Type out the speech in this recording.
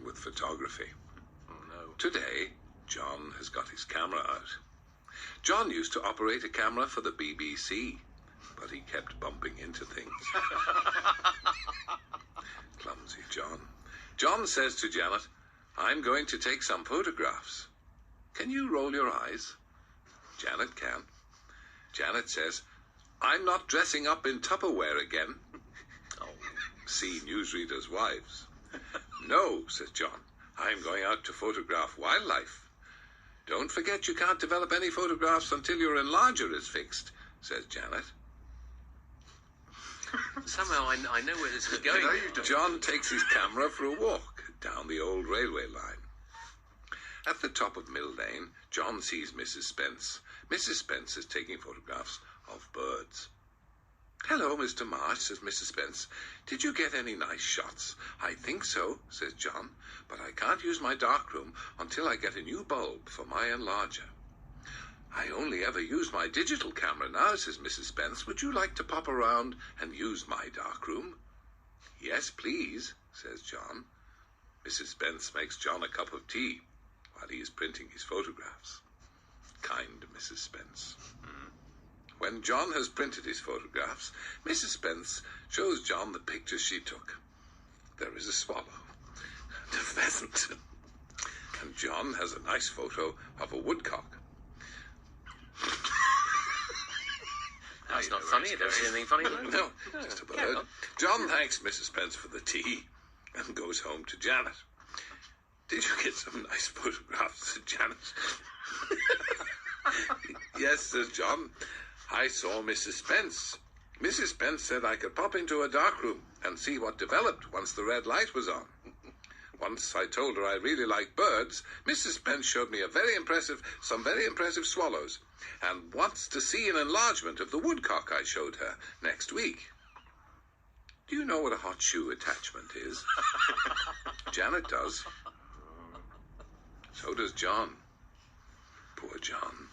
with photography. Oh, no. Today, John has got his camera out. John used to operate a camera for the BBC, but he kept bumping into things. Clumsy John. John says to Janet, "I'm going to take some photographs. Can you roll your eyes?" Janet can. Janet says, "I'm not dressing up in Tupperware again." Oh. See newsreaders' wives. "No," says John, "I'm going out to photograph wildlife." "Don't forget you can't develop any photographs until your enlarger is fixed," says Janet. Somehow I know where this is going. John takes his camera for a walk down the old railway line. At the top of Mill Lane, John sees Mrs. Spence. Mrs. Spence is taking photographs of birds. "Hello, Mr. Marsh," says Mrs. Spence. "Did you get any nice shots?" "I think so," says John, "but I can't use my darkroom until I get a new bulb for my enlarger." "I only ever use my digital camera now," says Mrs. Spence. "Would you like to pop around and use my darkroom?" "Yes, please," says John. Mrs. Spence makes John a cup of tea while he is printing his photographs. Kind Mrs. Spence. When John has printed his photographs, Mrs. Spence shows John the pictures she took. There is a swallow and a pheasant, and John has a nice photo of a woodcock. That's not funny. I don't see anything funny about it. No, just a bird. John thanks Mrs. Spence for the tea and goes home to Janet. "Did you get some nice photographs?" said Janet. "Yes," says John. "I saw Mrs. Spence. Mrs. Spence said I could pop into a darkroom and see what developed once the red light was on. Once I told her I really like birds, Mrs. Spence showed me some very impressive swallows, and wants to see an enlargement of the woodcock I showed her next week." Do you know what a hot shoe attachment is? Janet does. So does John. Poor John.